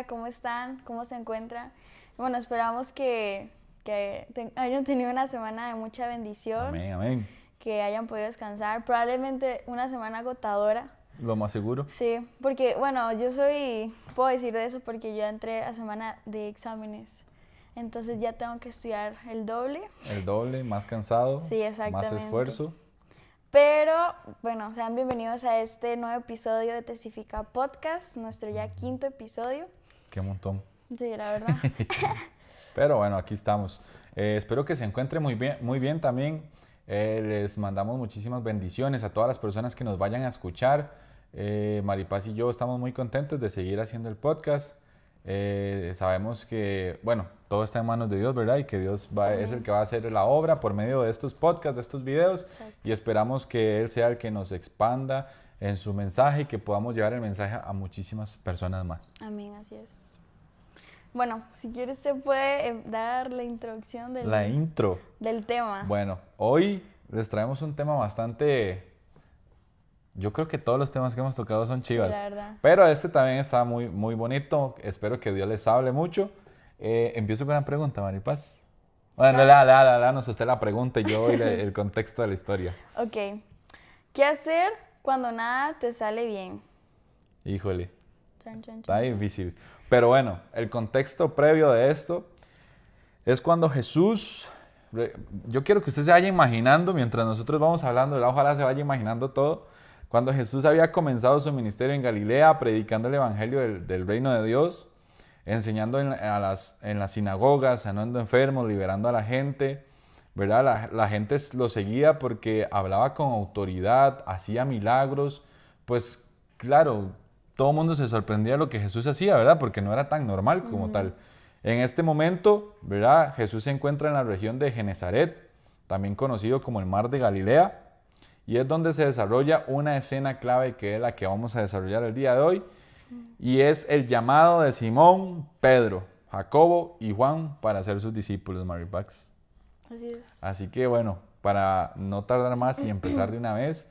¿cómo están? ¿Cómo se encuentran? Bueno, esperamos que hayan tenido una semana de mucha bendición. Amén, amén. Que hayan podido descansar. Probablemente una semana agotadora. Lo más seguro. Sí, porque, bueno, puedo decir de eso porque yo entré a semana de exámenes. Entonces ya tengo que estudiar el doble. El doble, más cansado. Sí, exactamente. Más esfuerzo. Pero, bueno, sean bienvenidos a este nuevo episodio de Testifica Podcast, nuestro ya 5º episodio. Qué montón. Sí, la verdad. Pero bueno, aquí estamos. Espero que se encuentre muy bien también. Les mandamos muchísimas bendiciones a todas las personas que nos vayan a escuchar. Maripaz y yo estamos muy contentos de seguir haciendo el podcast. Sabemos que, bueno, todo está en manos de Dios, ¿verdad? Y que Dios es el que va a hacer la obra por medio de estos podcasts, de estos videos. Exacto. Y esperamos que Él sea el que nos expanda en su mensaje y que podamos llevar el mensaje a muchísimas personas más. Amén, así es. Bueno, si quieres te puede dar la introducción La intro. del tema. Bueno, hoy les traemos un tema bastante... Yo creo que todos los temas que hemos tocado son chivas. Sí, la verdad. Pero este también está muy, muy bonito. Espero que Dios les hable mucho. Empiezo con la pregunta, Maripaz. Bueno, danos usted la pregunta y yo doy el contexto de la historia. Ok. ¿Qué hacer cuando nada te sale bien? Híjole, Chan, chan, está chan. difícil. Pero bueno, el contexto previo de esto es cuando Jesús... Yo quiero que usted se vaya imaginando, mientras nosotros vamos hablando, ojalá se vaya imaginando todo. Cuando Jesús había comenzado su ministerio en Galilea, predicando el evangelio del reino de Dios, enseñando en las sinagogas, sanando enfermos, liberando a la gente, ¿verdad? La gente lo seguía porque hablaba con autoridad, hacía milagros. Pues claro, todo el mundo se sorprendía de lo que Jesús hacía, ¿verdad? Porque no era tan normal como tal. En este momento, ¿verdad? Jesús se encuentra en la región de Genezaret, también conocido como el Mar de Galilea, y es donde se desarrolla una escena clave que es la que vamos a desarrollar el día de hoy, y es el llamado de Simón, Pedro, Jacobo y Juan para ser sus discípulos, Maripaz. Así es. Así que bueno, para no tardar más y empezar de una vez,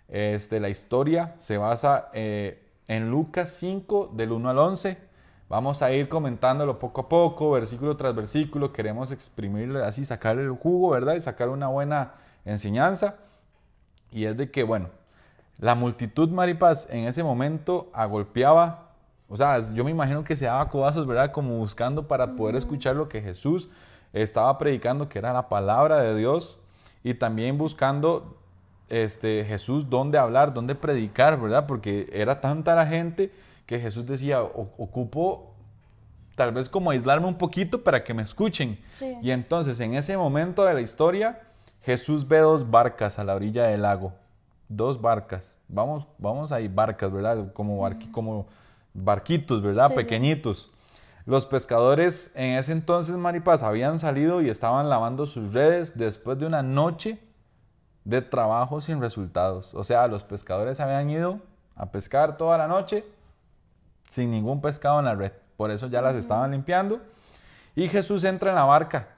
la historia se basa en Lucas 5, del 1 al 11. Vamos a ir comentándolo poco a poco, versículo tras versículo. Queremos exprimirle así, sacarle el jugo, ¿verdad? Y sacar una buena enseñanza. Y es de que, bueno, la multitud, Maripaz, en ese momento agolpeaba, o sea, yo me imagino que se daba codazos, ¿verdad? Como buscando para poder escuchar lo que Jesús estaba predicando, que era la palabra de Dios, y también buscando Jesús dónde hablar, dónde predicar, ¿verdad? Porque era tanta la gente que Jesús decía, ocupo tal vez como aislarme un poquito para que me escuchen. Sí. Y entonces en ese momento de la historia, Jesús ve 2 barcas a la orilla del lago. 2 barcas. Vamos ahí, barcas, ¿verdad? Como barquitos, ¿verdad? Sí, Pequeñitos. Sí. Los pescadores en ese entonces, Maripaz, habían salido y estaban lavando sus redes después de una noche de trabajo sin resultados. O sea, los pescadores habían ido a pescar toda la noche sin ningún pescado en la red. Por eso ya las estaban limpiando. Y Jesús entra en la barca.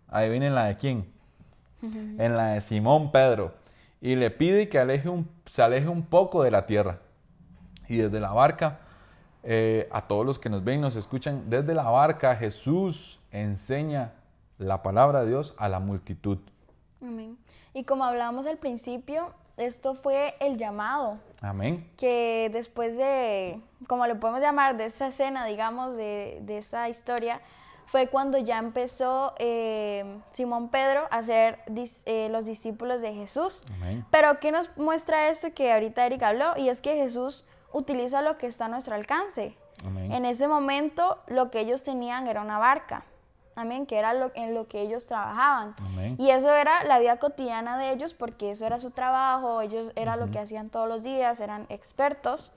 Adivinen la de quién. En la de Simón Pedro. Y le pide que se aleje un poco de la tierra. Y desde la barca, a todos los que nos ven y nos escuchan, desde la barca Jesús enseña la palabra de Dios a la multitud. Amén. Y como hablábamos al principio, esto fue el llamado. Amén. Que después de, como le podemos llamar, de esa escena, digamos, de esa historia, fue cuando ya empezó Simón Pedro a ser los discípulos de Jesús. Amén. Pero ¿qué nos muestra esto que ahorita Eric habló? Y es que Jesús utiliza lo que está a nuestro alcance. Amén. En ese momento lo que ellos tenían era una barca. Amén, que era en lo que ellos trabajaban. Amén. Y eso era la vida cotidiana de ellos porque eso era su trabajo, ellos era lo que hacían todos los días, eran expertos.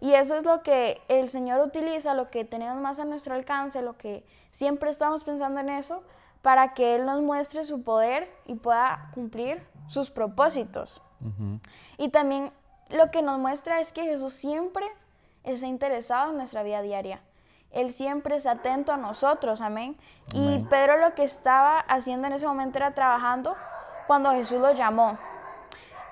Y eso es lo que el Señor utiliza, lo que tenemos más a nuestro alcance, lo que siempre estamos pensando en eso, para que Él nos muestre su poder y pueda cumplir sus propósitos. Y también lo que nos muestra es que Jesús siempre está interesado en nuestra vida diaria. Él siempre está atento a nosotros, amén. Y Pedro lo que estaba haciendo en ese momento era trabajando cuando Jesús lo llamó.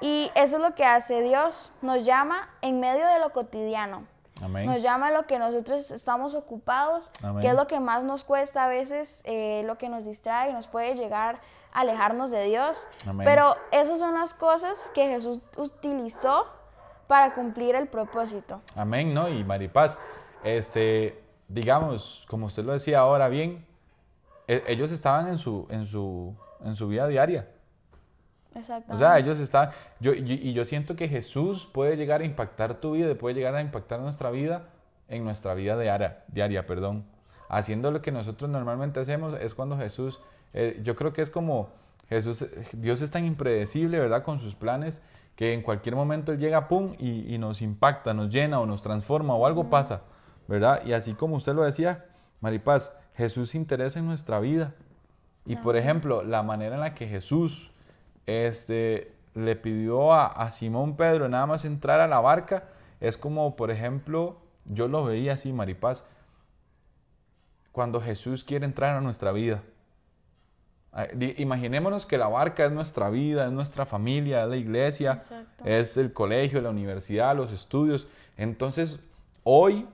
Y eso es lo que hace Dios, nos llama en medio de lo cotidiano. Amén. Nos llama a lo que nosotros estamos ocupados, Amén. que es lo que más nos cuesta a veces, lo que nos distrae y nos puede llegar a alejarnos de Dios. Amén. Pero esas son las cosas que Jesús utilizó para cumplir el propósito. Amén, ¿no? Y Maripaz, digamos, como usted lo decía ahora bien, ellos estaban en su vida diaria. Exactamente. O sea, ellos estaban... yo siento que Jesús puede llegar a impactar tu vida, puede llegar a impactar nuestra vida en nuestra vida diaria, perdón. Haciendo lo que nosotros normalmente hacemos es cuando Jesús... yo creo que es como Jesús, Dios es tan impredecible, ¿verdad? Con sus planes, que en cualquier momento Él llega, pum, y nos impacta, nos llena o nos transforma o algo pasa, ¿verdad? Y así como usted lo decía, Maripaz, Jesús se interesa en nuestra vida. Y por ejemplo, la manera en la que Jesús le pidió a Simón Pedro nada más entrar a la barca, es como, por ejemplo, yo lo veía así, Maripaz, cuando Jesús quiere entrar a nuestra vida. Imaginémonos que la barca es nuestra vida, es nuestra familia, es la iglesia, Exacto. es el colegio, la universidad, los estudios. Entonces, hoy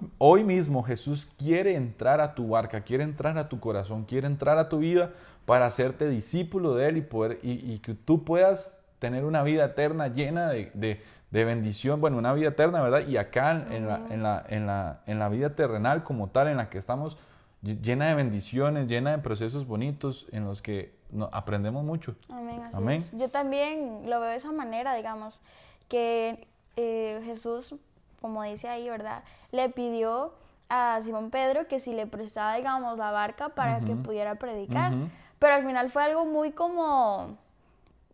mismo Jesús quiere entrar a tu barca, quiere entrar a tu corazón, quiere entrar a tu vida para hacerte discípulo de Él y que tú puedas tener una vida eterna llena de bendición, bueno, una vida eterna, ¿verdad? Y acá en la vida terrenal como tal, en la que estamos, llena de bendiciones, llena de procesos bonitos en los que aprendemos mucho. Amén, así Amén. es. Yo también lo veo de esa manera, digamos, que Jesús, como dice ahí, ¿verdad? Le pidió a Simón Pedro que si le prestaba, digamos, la barca para que pudiera predicar. Pero al final fue algo muy como,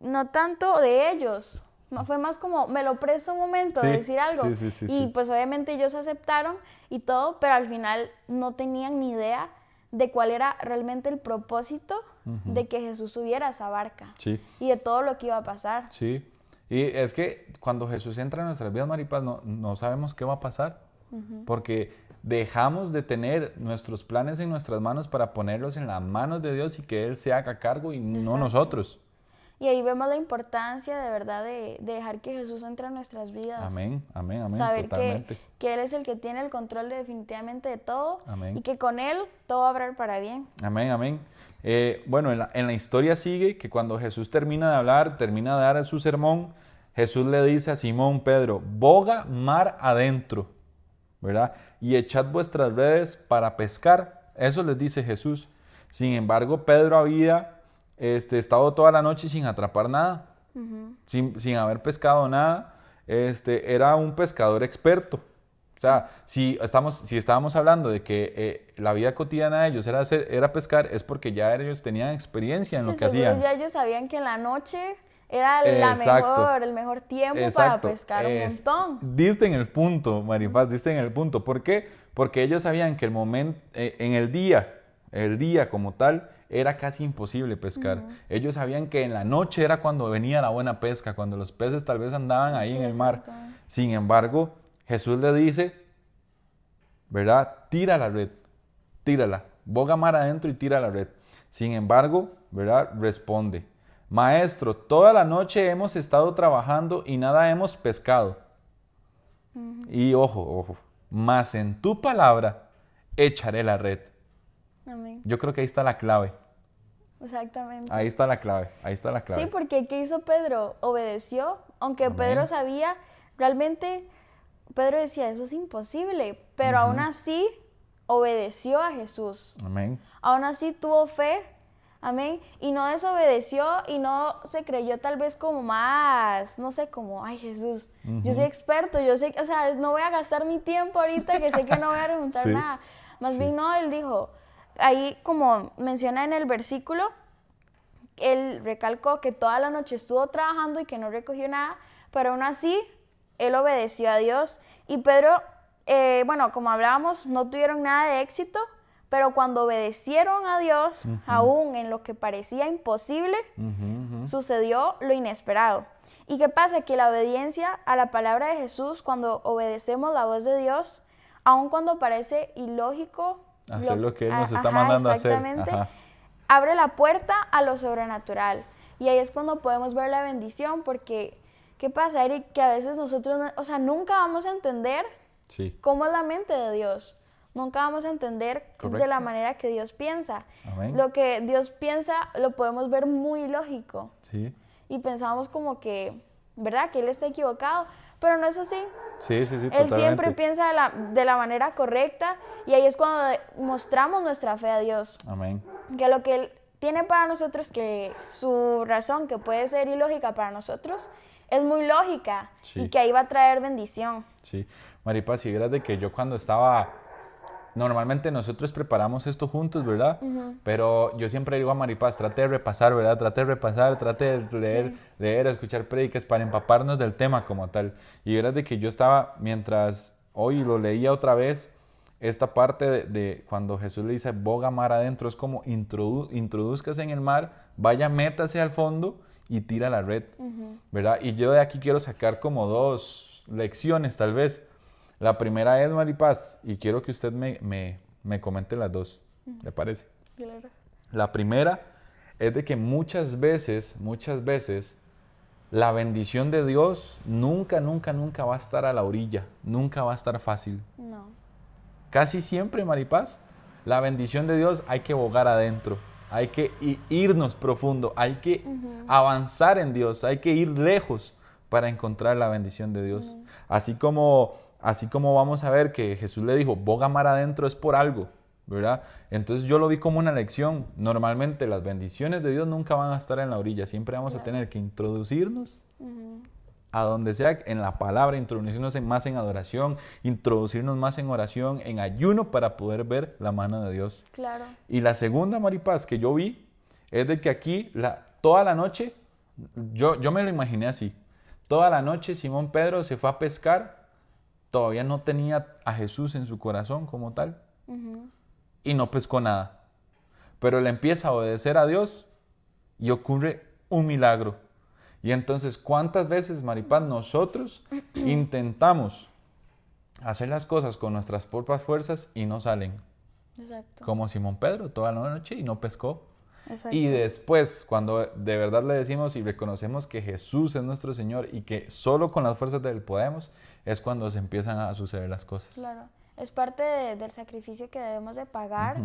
no tanto de ellos, fue más como, me lo presto un momento de decir algo. Y pues obviamente ellos aceptaron y todo, pero al final no tenían ni idea de cuál era realmente el propósito de que Jesús subiera a esa barca. Sí. Y de todo lo que iba a pasar. Sí. Y es que cuando Jesús entra en nuestras vidas, Maripaz, no sabemos qué va a pasar. Porque dejamos de tener nuestros planes en nuestras manos para ponerlos en las manos de Dios y que Él se haga cargo y no nosotros. Y ahí vemos la importancia de verdad de dejar que Jesús entre en nuestras vidas. Amén, amén, amén. Saber totalmente. que Él es el que tiene el control definitivamente de todo. Amén. Y que con Él todo va a obrar para bien. Amén, amén. Bueno, en la historia sigue que cuando Jesús termina de hablar, termina de dar su sermón, Jesús le dice a Simón Pedro, boga mar adentro, ¿verdad? Y echad vuestras redes para pescar. Eso les dice Jesús. Sin embargo, Pedro había estado toda la noche sin atrapar nada, sin haber pescado nada. Era un pescador experto. O sea, si estábamos hablando de que la vida cotidiana de ellos era pescar, es porque ya ellos tenían experiencia en lo que hacían. Ya ellos sabían que en la noche era el mejor tiempo para pescar un montón. Diste en el punto, Maripaz, diste en el punto. ¿Por qué? Porque ellos sabían que el momento, en el día como tal, era casi imposible pescar. Ellos sabían que en la noche era cuando venía la buena pesca, cuando los peces tal vez andaban ahí en el mar. Sin embargo, Jesús le dice, ¿verdad? Tira la red, tírala, boga mar adentro y tira la red. Sin embargo, ¿verdad? Responde, Maestro, toda la noche hemos estado trabajando y nada hemos pescado. Y ojo, mas en tu palabra echaré la red. Amén. Yo creo que ahí está la clave. Exactamente. Ahí está la clave. Sí, porque ¿qué hizo Pedro? Obedeció, aunque Amén. Pedro sabía, realmente Pedro decía, eso es imposible, pero aún así obedeció a Jesús. Amén. Aún así tuvo fe, amén, y no desobedeció y no se creyó tal vez como más, no sé, como, ay Jesús, yo soy experto, yo sé, o sea, no voy a gastar mi tiempo ahorita que sé que no voy a preguntar nada. Más bien no, él dijo, ahí como menciona en el versículo, él recalcó que toda la noche estuvo trabajando y que no recogió nada, pero aún así él obedeció a Dios. Y Pedro, bueno, como hablábamos, no tuvieron nada de éxito, pero cuando obedecieron a Dios, aún en lo que parecía imposible, sucedió lo inesperado. ¿Y qué pasa? Que la obediencia a la palabra de Jesús, cuando obedecemos la voz de Dios, aun cuando parece ilógico, hacer lo que Él nos está mandando a hacer. Exactamente. Abre la puerta a lo sobrenatural. Y ahí es cuando podemos ver la bendición, porque ¿qué pasa, Eric? Que a veces nosotros, o sea, nunca vamos a entender Sí. ¿Cómo es la mente de Dios? Nunca vamos a entender Correcto. de la manera que Dios piensa. Amén. Lo que Dios piensa lo podemos ver muy lógico. Sí. Y pensamos como que, ¿verdad? Que Él está equivocado. Pero no es así. Sí, Él siempre piensa de la manera correcta. Y ahí es cuando mostramos nuestra fe a Dios. Amén. Que lo que Él tiene para nosotros, que su razón, que puede ser ilógica para nosotros, es muy lógica. Sí. Y que ahí va a traer bendición. Sí. Maripaz, si vieras de que yo cuando estaba... Normalmente nosotros preparamos esto juntos, ¿verdad? Pero yo siempre digo a Maripaz, trate de repasar, ¿verdad? Trate de repasar, trate de leer, leer, escuchar prédicas para empaparnos del tema como tal. Y verás de que yo estaba, mientras hoy lo leía otra vez, esta parte de cuando Jesús le dice, boga mar adentro, es como introduzcase en el mar, vaya, métase al fondo y tira la red, ¿verdad? Y yo de aquí quiero sacar como 2 lecciones tal vez. La primera es, Maripaz, y quiero que usted me comente las 2, ¿le parece? Claro. La primera es de que muchas veces, la bendición de Dios nunca va a estar a la orilla, nunca va a estar fácil. No. Casi siempre, Maripaz, la bendición de Dios hay que bogar adentro, hay que irnos profundo, hay que avanzar en Dios, hay que ir lejos para encontrar la bendición de Dios. Así como vamos a ver que Jesús le dijo, boga mar adentro es por algo, ¿verdad? Entonces yo lo vi como una lección. Normalmente las bendiciones de Dios nunca van a estar en la orilla, siempre vamos a tener que introducirnos a donde sea, en la palabra, introducirnos más en adoración, introducirnos más en oración, en ayuno para poder ver la mano de Dios. Claro. Y la segunda, Maripaz, que yo vi, es de que aquí toda la noche, yo me lo imaginé así, toda la noche Simón Pedro se fue a pescar, todavía no tenía a Jesús en su corazón como tal, y no pescó nada. Pero él empieza a obedecer a Dios y ocurre un milagro. Y entonces, ¿cuántas veces, Maripaz, nosotros intentamos hacer las cosas con nuestras propias fuerzas y no salen? Exacto. Como Simón Pedro, toda la noche y no pescó. Exacto. Y después, cuando de verdad le decimos y reconocemos que Jesús es nuestro Señor y que solo con las fuerzas de Él podemos, es cuando se empiezan a suceder las cosas. Claro. Es parte del sacrificio que debemos de pagar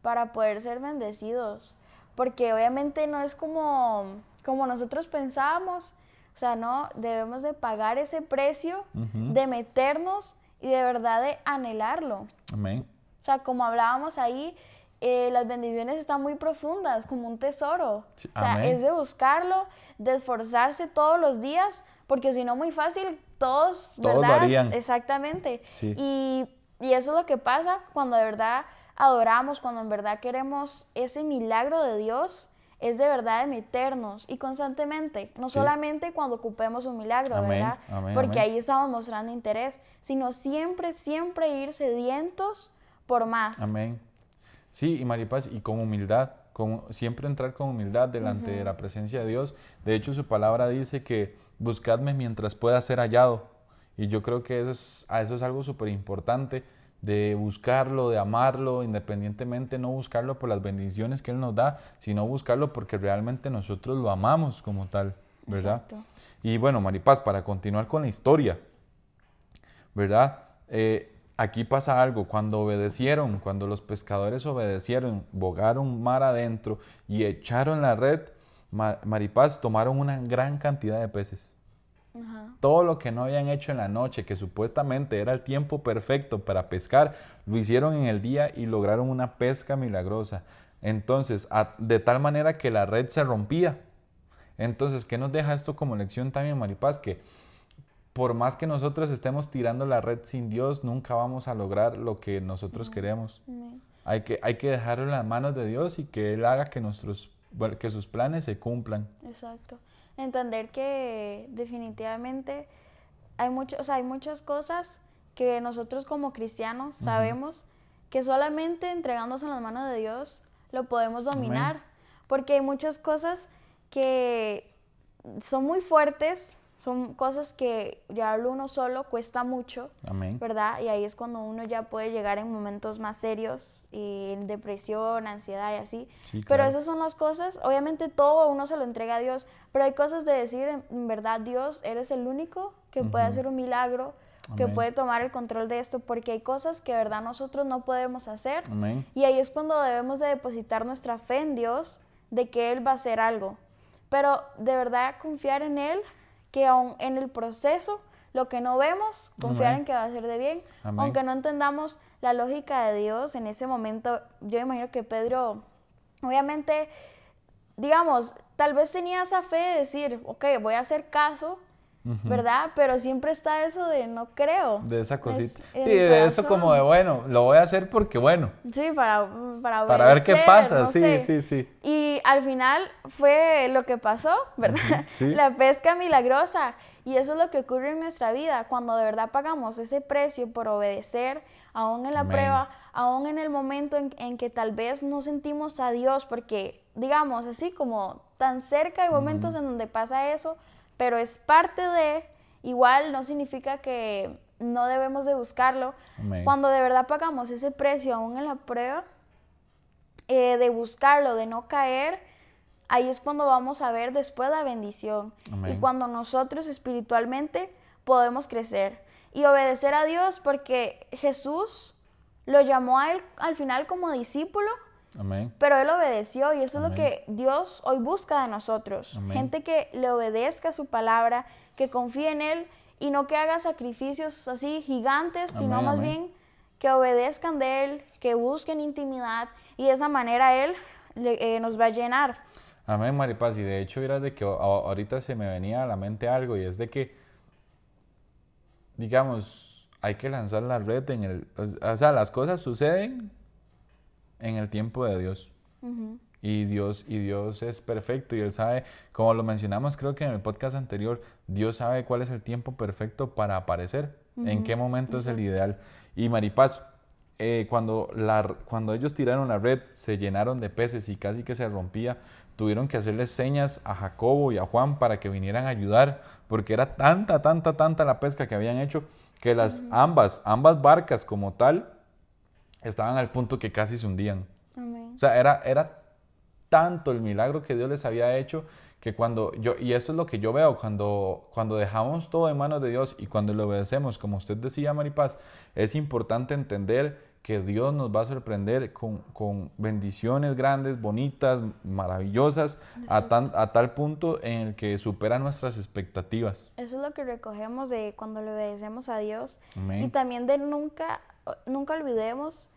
para poder ser bendecidos. Porque obviamente no es como nosotros pensábamos. O sea, no, debemos de pagar ese precio, de meternos y de verdad de anhelarlo. Amén. O sea, como hablábamos ahí, las bendiciones están muy profundas, como un tesoro. Sí, o sea, amén. es de buscarlo, de esforzarse todos los días, porque si no, muy fácil, todos lo ¿verdad? harían. Exactamente. Sí. Y eso es lo que pasa cuando de verdad adoramos, cuando en verdad queremos ese milagro de Dios, es de verdad de meternos y constantemente, no solamente cuando ocupemos un milagro, Amén, ¿verdad? amén, Porque amén. ahí estamos mostrando interés, sino siempre ir sedientos por más. Amén. Sí, y Maripaz, y con humildad, siempre entrar con humildad delante de la presencia de Dios. De hecho, su palabra dice que buscadme mientras pueda ser hallado. Y yo creo que eso es algo súper importante, de buscarlo, de amarlo, independientemente, no buscarlo por las bendiciones que Él nos da, sino buscarlo porque realmente nosotros lo amamos como tal, ¿verdad? Exacto. Y bueno, Maripaz, para continuar con la historia, ¿verdad? Aquí pasa algo, cuando los pescadores obedecieron, bogaron mar adentro y echaron la red, Maripaz, tomaron una gran cantidad de peces. Todo lo que no habían hecho en la noche, que supuestamente era el tiempo perfecto para pescar, lo hicieron en el día y lograron una pesca milagrosa. Entonces, de tal manera que la red se rompía. Entonces, ¿qué nos deja esto como lección también, Maripaz? Que por más que nosotros estemos tirando la red sin Dios, nunca vamos a lograr lo que nosotros queremos. Hay que dejarlo en las manos de Dios y que Él haga que sus planes se cumplan. Exacto. Entender que definitivamente hay muchas cosas que nosotros como cristianos sabemos que solamente entregándonos en las manos de Dios lo podemos dominar. Amén. Porque hay muchas cosas que son muy fuertes, son cosas que llevarlo uno solo cuesta mucho, Amén. ¿verdad? Y ahí es cuando uno ya puede llegar en momentos más serios, en depresión, ansiedad y así. Sí, Pero claro. esas son las cosas, obviamente todo uno se lo entrega a Dios, pero hay cosas de decir, en verdad, Dios, eres el único que puede hacer un milagro, que Amén. puede tomar el control de esto, porque hay cosas que de verdad nosotros no podemos hacer. Amén. Y ahí es cuando debemos de depositar nuestra fe en Dios, de que Él va a hacer algo. Pero de verdad confiar en Él, que aun en el proceso, lo que no vemos, confiar Amén. en que va a ser de bien. Amén. Aunque no entendamos la lógica de Dios en ese momento, yo imagino que Pedro, obviamente, digamos, tal vez tenía esa fe de decir, ok, voy a hacer caso, ¿verdad? Pero siempre está eso de no creo. De esa cosita. En Sí, el de eso corazón. como de, bueno, lo voy a hacer porque, bueno, Sí, para para ver qué obedecer, pasa. no Sí, sé. sí, sí. Y al final fue lo que pasó, ¿verdad? sí. La pesca milagrosa. Y eso es lo que ocurre en nuestra vida, cuando de verdad pagamos ese precio por obedecer, aún en la Amén. prueba, aún en el momento en que tal vez no sentimos a Dios, porque, digamos, así como tan cerca hay momentos en donde pasa eso, pero es parte de, igual no significa que no debemos de buscarlo. Amén. Cuando de verdad pagamos ese precio, aún en la prueba, de buscarlo, de no caer, ahí es cuando vamos a ver después la bendición. Amén. Y cuando nosotros espiritualmente podemos crecer y obedecer a Dios, porque Jesús lo llamó a él al final como discípulo, Amén. pero él obedeció, y eso es lo Amén. que Dios hoy busca de nosotros. Amén. Gente que le obedezca su palabra, que confíe en él y no que haga sacrificios así gigantes, sino Amén, más amén. bien que obedezcan de él, que busquen intimidad, y de esa manera él nos va a llenar. Amén, Maripaz. Y de hecho, era de que ahorita se me venía a la mente algo, y es de que, digamos, hay que lanzar la red en el... O sea, las cosas suceden en el tiempo de Dios. Ujú. Y Dios es perfecto, y Él sabe, como lo mencionamos creo que en el podcast anterior, Dios sabe cuál es el tiempo perfecto para aparecer, en qué momento es el ideal. Y Maripaz, cuando ellos tiraron la red, se llenaron de peces y casi que se rompía, tuvieron que hacerles señas a Jacobo y a Juan para que vinieran a ayudar, porque era tanta la pesca que habían hecho, que ambas barcas como tal estaban al punto que casi se hundían. Amén. O sea, era tanto el milagro que Dios les había hecho, que y eso es lo que yo veo, cuando dejamos todo en manos de Dios y cuando le obedecemos, como usted decía, Maripaz, es importante entender que Dios nos va a sorprender con bendiciones grandes, bonitas, maravillosas, a tal punto en el que supera nuestras expectativas. Eso es lo que recogemos de cuando le obedecemos a Dios. Amén. Y también de nunca olvidemos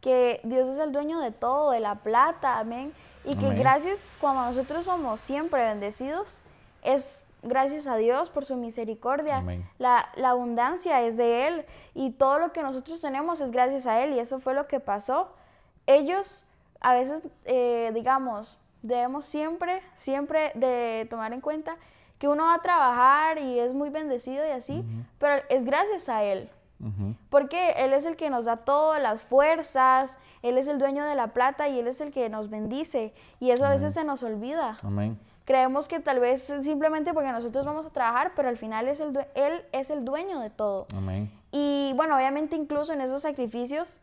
que Dios es el dueño de todo, de la plata, amén. Y que Amén. gracias, cuando nosotros somos siempre bendecidos, es gracias a Dios por su misericordia. Amén. La abundancia es de Él, y todo lo que nosotros tenemos es gracias a Él, y eso fue lo que pasó. Ellos, a veces, digamos, debemos siempre de tomar en cuenta que uno va a trabajar y es muy bendecido y así, pero es gracias a Él. Porque Él es el que nos da todas las fuerzas, Él es el dueño de la plata y Él es el que nos bendice. Y eso a veces se nos olvida. Amén. Creemos que tal vez simplemente porque nosotros vamos a trabajar, pero al final Él es el dueño de todo. Amén. Y bueno, obviamente incluso en esos sacrificios,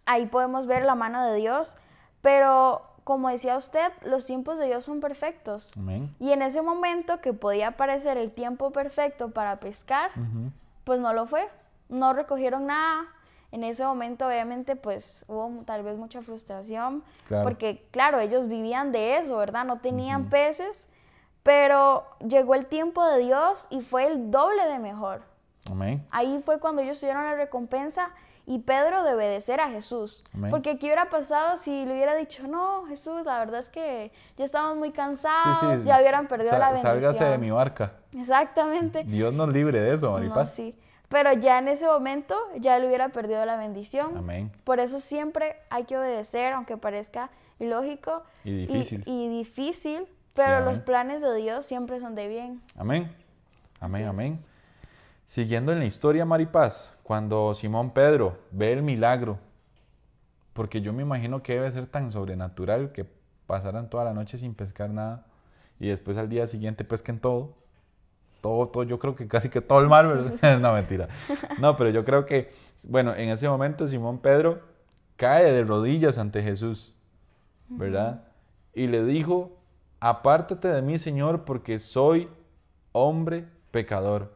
ahí podemos ver la mano de Dios. Pero como decía usted, los tiempos de Dios son perfectos. Amén. Y en ese momento que podía parecer el tiempo perfecto para pescar, pues no lo fue. No recogieron nada. En ese momento obviamente pues hubo tal vez mucha frustración, Claro. porque claro, ellos vivían de eso, ¿verdad? No tenían peces, pero llegó el tiempo de Dios y fue el doble de mejor. Amén. Ahí fue cuando ellos tuvieron la recompensa, y Pedro de obedecer a Jesús. Amén. Porque ¿qué hubiera pasado si le hubiera dicho, no, Jesús, la verdad es que ya estamos muy cansados, ya hubieran perdido la bendición? Sálgase de mi barca. Exactamente. Dios nos libre de eso, Maripaz. No, sí. Pero ya en ese momento ya le hubiera perdido la bendición. Amén. Por eso siempre hay que obedecer, aunque parezca ilógico Y difícil. y difícil, pero amén. los planes de Dios siempre son de bien. Amén. Amén, Así amén. es. Siguiendo en la historia, Maripaz, cuando Simón Pedro ve el milagro, porque yo me imagino que debe ser tan sobrenatural que pasaran toda la noche sin pescar nada y después al día siguiente pesquen todo, yo creo que casi que todo el mar, ¿verdad? No, mentira. No, pero yo creo que, bueno, en ese momento Simón Pedro cae de rodillas ante Jesús, ¿verdad? Y le dijo, apártate de mí, Señor, porque soy hombre pecador.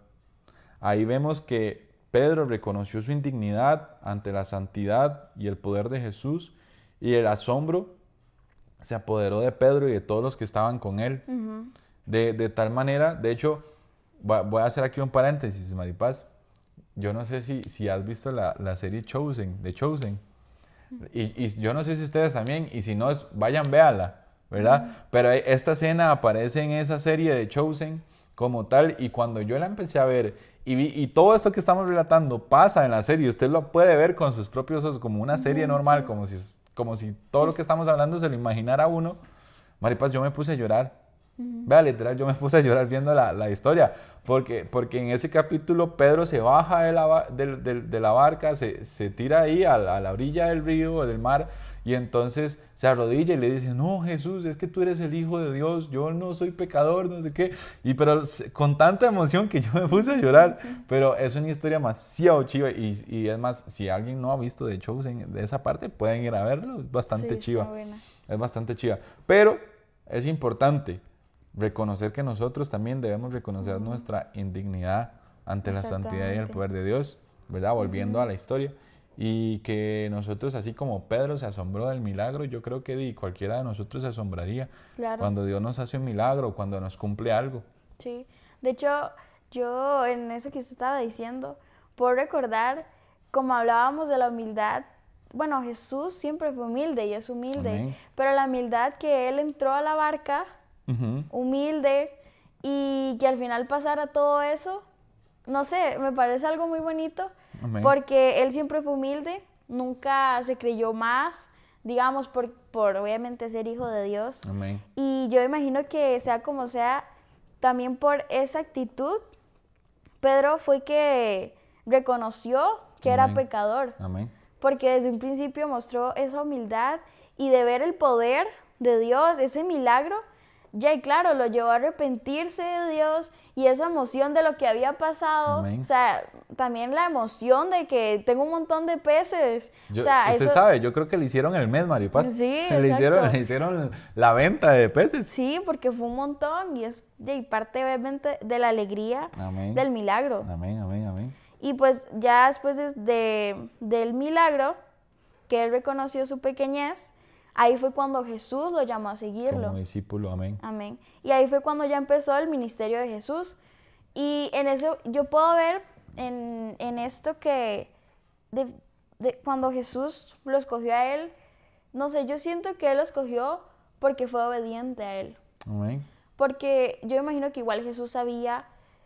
Ahí vemos que Pedro reconoció su indignidad ante la santidad y el poder de Jesús, y el asombro se apoderó de Pedro y de todos los que estaban con él. De tal manera, de hecho, voy a hacer aquí un paréntesis, Maripaz. Yo no sé si has visto la serie Chosen, de Chosen. Y yo no sé si ustedes también, y si no, vayan, véanla, ¿verdad? Pero esta escena aparece en esa serie de Chosen como tal, y cuando yo la empecé a ver, y todo esto que estamos relatando pasa en la serie, usted lo puede ver con sus propios ojos, como una serie normal, como si todo lo que estamos hablando se lo imaginara uno. Maripaz, yo me puse a llorar. Vea, literal, yo me puse a llorar viendo la historia, porque en ese capítulo Pedro se baja de la barca, se tira ahí a la orilla del río o del mar, y entonces se arrodilla y le dice, no, Jesús, es que tú eres el Hijo de Dios, yo no soy pecador, no sé qué, pero con tanta emoción que yo me puse a llorar. Pero es una historia demasiado chiva, y es más, si alguien no ha visto de Chosen, de esa parte, pueden ir a verlo, es bastante chiva, es bastante chiva, pero es importante reconocer que nosotros también debemos reconocer nuestra indignidad ante la santidad y el poder de Dios, ¿verdad? Volviendo a la historia. Y que nosotros, así como Pedro se asombró del milagro, yo creo que cualquiera de nosotros se asombraría cuando Dios nos hace un milagro, cuando nos cumple algo. Sí, de hecho, yo en eso que usted estaba diciendo, puedo recordar, como hablábamos de la humildad, bueno, Jesús siempre fue humilde y es humilde, Amén. pero la humildad que Él entró a la barca, humilde, y que al final pasara todo eso, no sé, me parece algo muy bonito. Amén. Porque Él siempre fue humilde, nunca se creyó más, digamos, por obviamente ser hijo de Dios. Amén. Y yo imagino que sea como sea, también por esa actitud, Pedro fue que reconoció que era pecador. Amén. Porque desde un principio mostró esa humildad, y de ver el poder de Dios, ese milagro, ya, y claro, lo llevó a arrepentirse de Dios, y esa emoción de lo que había pasado. Amén. O sea, también la emoción de que tengo un montón de peces. O sea, usted sabe, yo creo que le hicieron el mes, Maripaz. Sí, le hicieron la venta de peces. Sí, porque fue un montón, y es parte obviamente de la alegría. Amén. Del milagro. Amén, amén, amén. Y pues ya después del milagro, que él reconoció su pequeñez, ahí fue cuando Jesús lo llamó a seguirlo. Como discípulo, amén. Amén. Y ahí fue cuando ya empezó el ministerio de Jesús. Y en eso yo puedo ver en esto que cuando Jesús lo escogió a él, no sé, yo siento que él lo escogió porque fue obediente a él. Amén. Porque yo imagino que igual Jesús sabía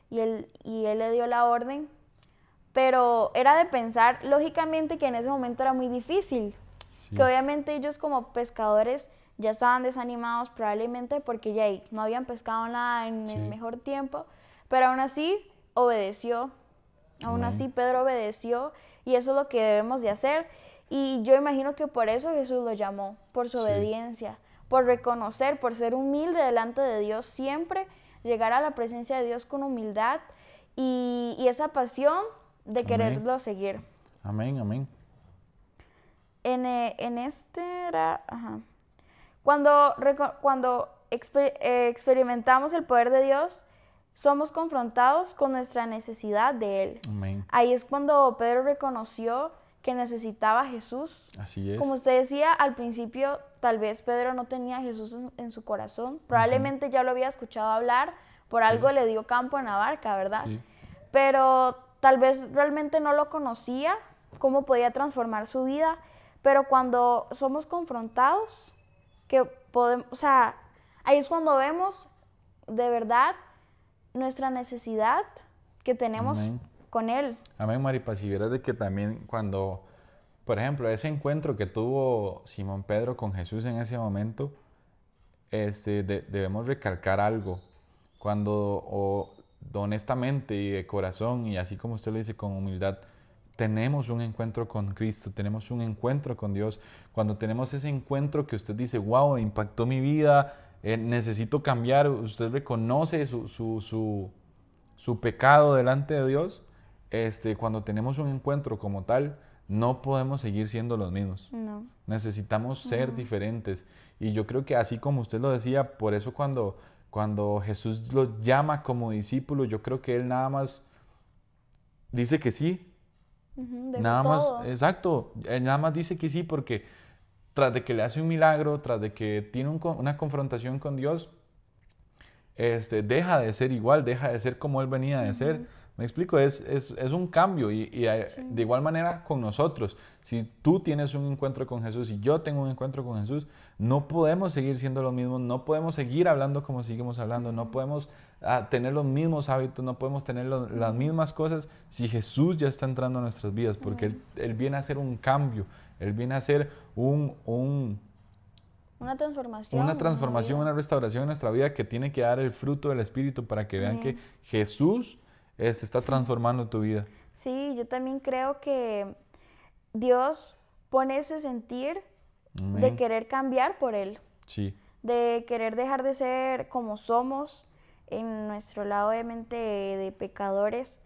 y él le dio la orden, pero era de pensar lógicamente que en ese momento era muy difícil. Sí. Que obviamente ellos como pescadores ya estaban desanimados probablemente porque ya no habían pescado nada en el mejor tiempo, pero aún así obedeció. Aún así Pedro obedeció, y eso es lo que debemos de hacer. Y yo imagino que por eso Jesús lo llamó, por su obediencia, por reconocer, por ser humilde delante de Dios, siempre llegar a la presencia de Dios con humildad y esa pasión de quererlo seguir. Amén, amén. En este era... Cuando experimentamos el poder de Dios, somos confrontados con nuestra necesidad de Él. Amén. Ahí es cuando Pedro reconoció que necesitaba a Jesús. Así es. Como usted decía, al principio tal vez Pedro no tenía a Jesús en su corazón. Probablemente ya lo había escuchado hablar, por algo le dio campo en la barca, ¿verdad? Sí. Pero tal vez realmente no lo conocía, cómo podía transformar su vida. Pero cuando somos confrontados, que podemos, o sea, ahí es cuando vemos de verdad nuestra necesidad que tenemos con Él. Amén, Maripaz. Y verás de que también cuando, por ejemplo, ese encuentro que tuvo Simón Pedro con Jesús en ese momento, debemos recalcar algo. Cuando honestamente y de corazón, y así como usted lo dice, con humildad, tenemos un encuentro con Cristo, tenemos un encuentro con Dios. Cuando tenemos ese encuentro que usted dice, wow, impactó mi vida, necesito cambiar, usted reconoce su pecado delante de Dios, cuando tenemos un encuentro como tal, no podemos seguir siendo los mismos. No. Necesitamos ser diferentes. Y yo creo que así como usted lo decía, por eso cuando Jesús lo llama como discípulo, yo creo que Él nada más dice que sí, Dejó Nada más, todo. exacto, nada más dice que sí porque tras de que le hace un milagro, tras de que tiene una confrontación con Dios, deja de ser igual, deja de ser como él venía de ser. Ujú, Me explico, es un cambio y de sí. igual manera con nosotros. Si tú tienes un encuentro con Jesús y yo tengo un encuentro con Jesús, no podemos seguir siendo los mismos, no podemos seguir hablando como seguimos hablando, no Ujú, podemos tener los mismos hábitos, no podemos tener las ujú, mismas cosas si Jesús ya está entrando a nuestras vidas, porque ujú. él viene a hacer un cambio, Él viene a hacer Una una transformación en una transformación, vida. una restauración en nuestra vida que tiene que dar el fruto del Espíritu para que vean que Amén. Jesús está transformando tu vida. Sí, yo también creo que Dios pone ese sentir de Amén. querer cambiar por Él, Sí. de querer dejar de ser como somos en nuestro lado obviamente de pecadores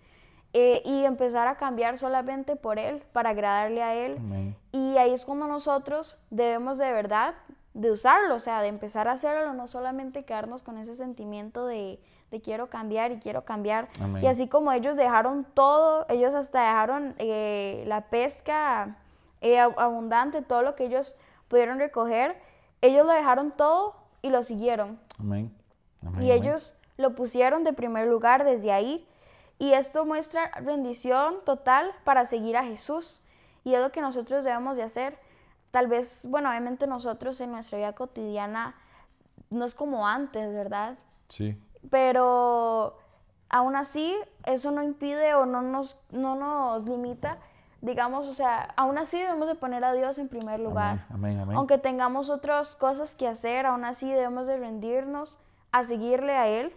y empezar a cambiar solamente por Él, para agradarle a Él. Amén. Y ahí es cuando nosotros debemos de verdad de usarlo, o sea, de empezar a hacerlo, no solamente quedarnos con ese sentimiento de quiero cambiar y quiero cambiar. Y Amén. así como ellos dejaron todo, ellos hasta dejaron la pesca abundante, todo lo que ellos pudieron recoger, ellos lo dejaron todo y lo siguieron. Amén. Y Amén. Amén. ellos lo pusieron de primer lugar desde ahí. Y esto muestra rendición total para seguir a Jesús. Y es lo que nosotros debemos de hacer. Tal vez, bueno, obviamente nosotros en nuestra vida cotidiana no es como antes, ¿verdad? Sí. Pero aún así eso no impide o no nos limita, digamos, o sea, aún así debemos de poner a Dios en primer Amén. lugar. Amén. Amén. Aunque tengamos otras cosas que hacer, aún así debemos de rendirnos a seguirlo a Él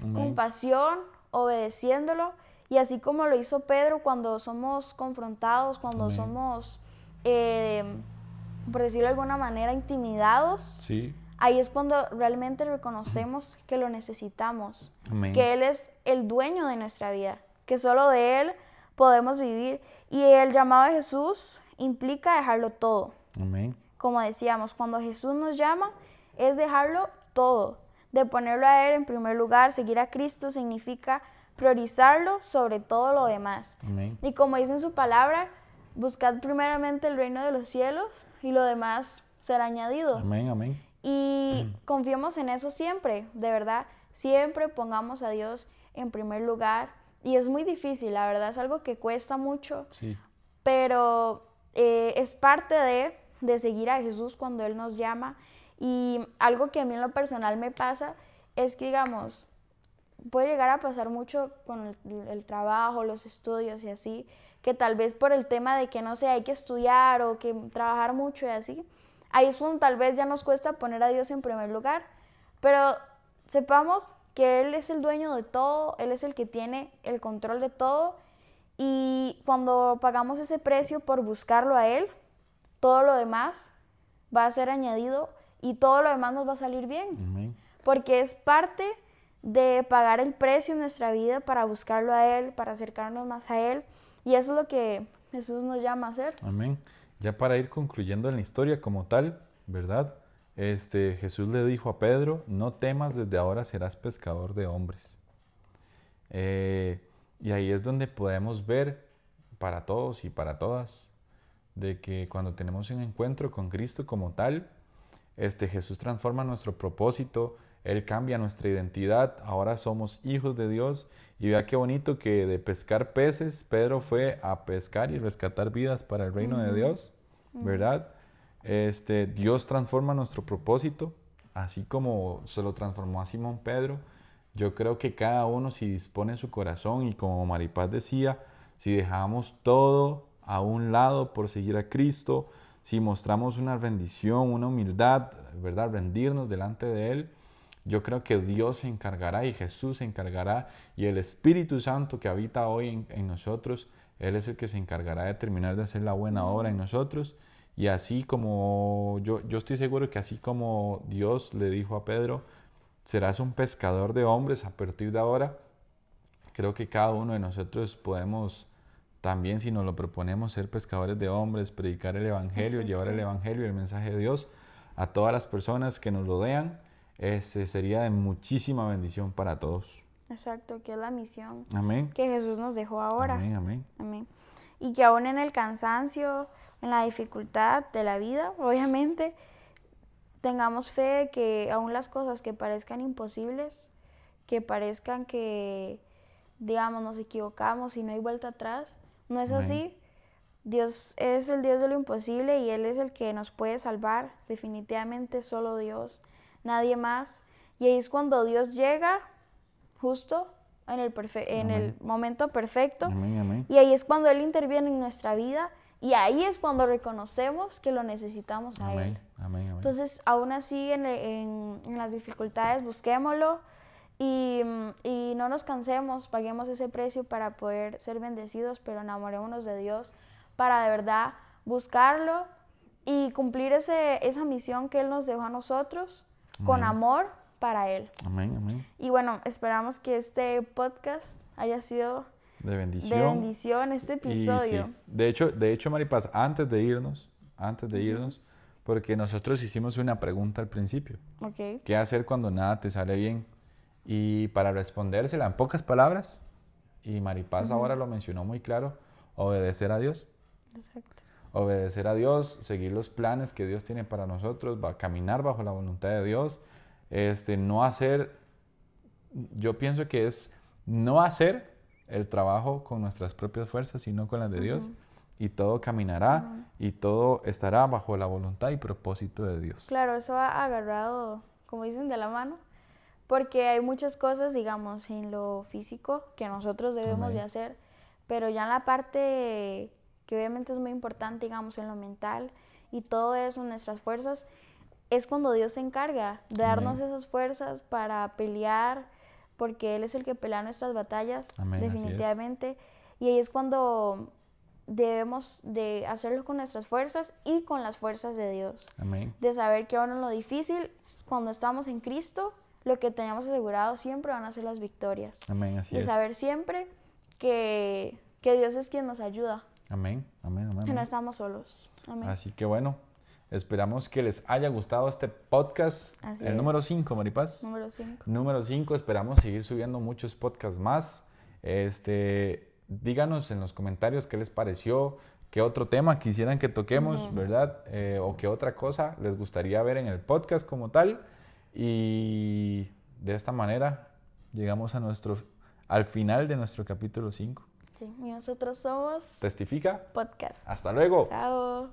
con Amén. pasión, obedeciéndolo, y así como lo hizo Pedro cuando somos confrontados, cuando Amén. somos, eh, por decirlo de alguna manera, intimidados, Sí. ahí es cuando realmente reconocemos que lo necesitamos, Amén. que Él es el dueño de nuestra vida, que solo de Él podemos vivir. Y el llamado de Jesús implica dejarlo todo. Amén. Como decíamos, cuando Jesús nos llama es dejarlo todo, de ponerlo a Él en primer lugar. Seguir a Cristo significa priorizarlo sobre todo lo demás. Amén. Y como dice en su palabra, buscad primeramente el reino de los cielos y lo demás será añadido. Amén. Amén. Y confiemos en eso siempre, de verdad. Siempre pongamos a Dios en primer lugar. Y es muy difícil, la verdad, es algo que cuesta mucho, Sí. pero es parte de seguir a Jesús cuando Él nos llama. Y algo que a mí en lo personal me pasa es que, digamos, puede llegar a pasar mucho con el trabajo, los estudios y así, que tal vez por el tema de que no sé, hay que estudiar o que trabajar mucho y así, ahí es cuando tal vez ya nos cuesta poner a Dios en primer lugar, pero sepamos que Él es el dueño de todo, Él es el que tiene el control de todo, y cuando pagamos ese precio por buscarlo a Él, todo lo demás va a ser añadido y todo lo demás nos va a salir bien, Amén. porque es parte de pagar el precio en nuestra vida para buscarlo a Él, para acercarnos más a Él, y eso es lo que Jesús nos llama a hacer. Amén. Ya para ir concluyendo en la historia como tal, ¿verdad? Jesús le dijo a Pedro, no temas, desde ahora serás pescador de hombres. Y ahí es donde podemos ver para todos y para todas, de que cuando tenemos un encuentro con Cristo como tal, Jesús transforma nuestro propósito, Él cambia nuestra identidad, ahora somos hijos de Dios. Y vea qué bonito que de pescar peces, Pedro fue a pescar y rescatar vidas para el reino de Dios, ¿verdad? Dios transforma nuestro propósito, así como se lo transformó a Simón Pedro. Yo creo que cada uno, si dispone su corazón y como Maripaz decía, si dejamos todo a un lado por seguir a Cristo, si mostramos una rendición, una humildad, ¿verdad? Rendirnos delante de Él, yo creo que Dios se encargará y Jesús se encargará y el Espíritu Santo que habita hoy en nosotros, Él es el que se encargará de terminar de hacer la buena obra en nosotros. Y así como yo estoy seguro que así como Dios le dijo a Pedro, serás un pescador de hombres a partir de ahora, creo que cada uno de nosotros podemos también, si nos lo proponemos, ser pescadores de hombres, predicar el Evangelio, llevar el Exacto. Evangelio, el mensaje de Dios a todas las personas que nos rodean. Sería de muchísima bendición para todos. Exacto, que es la misión Amén. que Jesús nos dejó ahora. Amén, amén. Amén. Y que aún en el cansancio, en la dificultad de la vida, obviamente, tengamos fe de que aún las cosas que parezcan imposibles, que parezcan que, digamos, nos equivocamos y no hay vuelta atrás, no es Amén. así. Dios es el Dios de lo imposible y Él es el que nos puede salvar, definitivamente solo Dios, nadie más. Y ahí es cuando Dios llega justo en el momento perfecto. Amén, amén. Y ahí es cuando Él interviene en nuestra vida y ahí es cuando reconocemos que lo necesitamos a Él. Amén, amén, amén. Entonces, aún así, en las dificultades, busquémoslo y no nos cansemos, paguemos ese precio para poder ser bendecidos, pero enamorémonos de Dios para de verdad buscarlo y cumplir esa misión que Él nos dejó a nosotros con amor para Él. Amén, amén. Y bueno, esperamos que este podcast haya sido De bendición. de bendición, este episodio. Y sí, de hecho, Maripaz, antes de irnos, porque nosotros hicimos una pregunta al principio. Ok. ¿Qué hacer cuando nada te sale bien? Y para respondérsela en pocas palabras, y Maripaz ahora lo mencionó muy claro, obedecer a Dios. Exacto. Obedecer a Dios, seguir los planes que Dios tiene para nosotros, caminar bajo la voluntad de Dios, no hacer, yo pienso que es no hacer el trabajo con nuestras propias fuerzas, sino con las de Dios, y todo caminará y todo estará bajo la voluntad y propósito de Dios. Claro, eso ha agarrado, como dicen, de la mano, porque hay muchas cosas, digamos, en lo físico que nosotros debemos de hacer, pero ya en la parte que obviamente es muy importante, digamos, en lo mental y todo eso, nuestras fuerzas, es cuando Dios se encarga de darnos esas fuerzas para pelear, porque Él es el que pelea nuestras batallas, definitivamente. Y ahí es cuando debemos de hacerlo con nuestras fuerzas y con las fuerzas de Dios. Amén. De saber que aún en lo difícil, cuando estamos en Cristo, lo que tenemos asegurado siempre van a ser las victorias. Amén, así y es. saber siempre que Dios es quien nos ayuda. Amén, amén, amén. Que no estamos solos. Amén. Así que bueno, esperamos que les haya gustado este podcast. Así el es. número 5, Maripaz. Número 5. Número 5, esperamos seguir subiendo muchos podcasts más. Díganos en los comentarios qué les pareció, qué otro tema quisieran que toquemos, ¿verdad? O qué otra cosa les gustaría ver en el podcast como tal. Y de esta manera llegamos al final de nuestro capítulo 5. Sí, y nosotros somos Testifica. Podcast. Hasta luego. Chao.